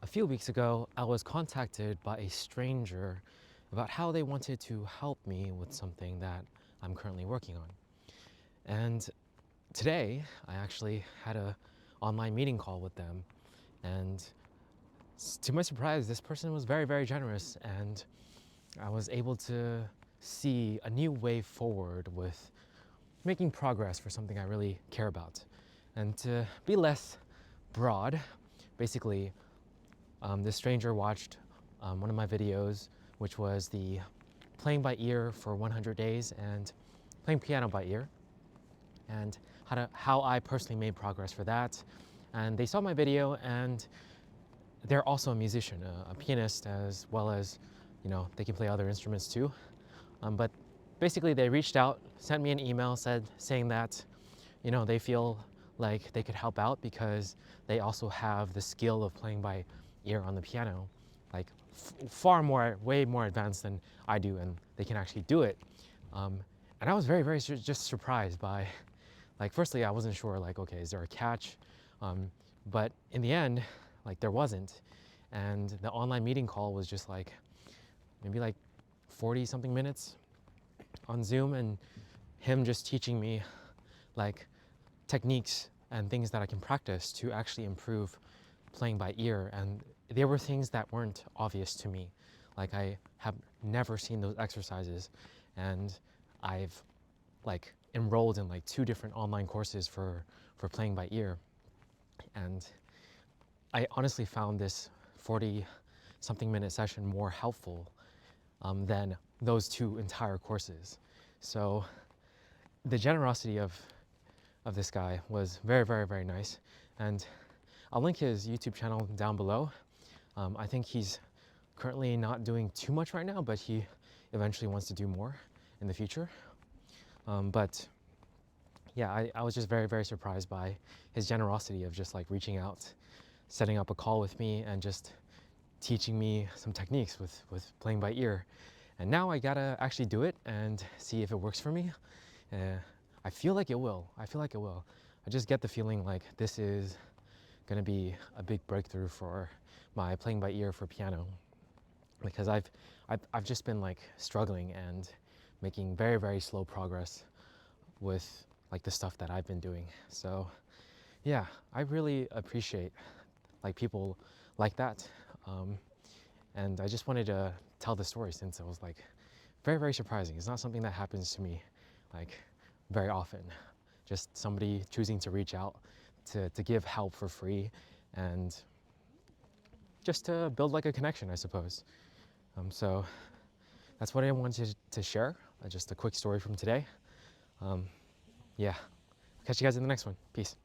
A few weeks ago, I was contacted by a stranger about how they wanted to help me with something that I'm currently working on. And today, I actually had a online meeting call with them, and to my surprise, this person was very, very generous, and I was able to see a new way forward with making progress for something I really care about. And to be less broad, basically, this stranger watched one of my videos, which was the playing by ear for 100 days and playing piano by ear, and how I personally made progress for that. And they saw my video, and they're also a musician, a pianist, as well as, they can play other instruments too. But basically, they reached out, sent me an email, saying that, they feel like they could help out because they also have the skill of playing by ear on the piano, like way more advanced than I do, and they can actually do it. And I was very, very just surprised by, like, firstly, I wasn't sure, like, okay, is there a catch? But in the end, like, there wasn't. And the online meeting call was just like, maybe like 40 something minutes on Zoom, and him just teaching me like techniques and things that I can practice to actually improve playing by ear. And there were things that weren't obvious to me. Like, I have never seen those exercises, and I've like enrolled in like 2 different online courses for playing by ear. And I honestly found this 40 something minute session more helpful than those 2 entire courses. So the generosity of this guy was very, very, very nice. And I'll link his YouTube channel down below. I think he's currently not doing too much right now, but he eventually wants to do more in the future. But yeah, I was just very, very surprised by his generosity of just like reaching out, setting up a call with me, and just teaching me some techniques with playing by ear. And now I gotta actually do it and see if it works for me. I feel like it will. I feel like it will. I just get the feeling like this is gonna be a big breakthrough for my playing by ear for piano, because I've just been like struggling and making very, very slow progress with like the stuff that I've been doing. So yeah, I really appreciate like people like that. And I just wanted to tell the story since it was like very, very surprising. It's not something that happens to me like very often. Just somebody choosing to reach out to give help for free, and just to build like a connection, I suppose. So that's what I wanted to share. Just a quick story from today. Yeah, catch you guys in the next one. Peace.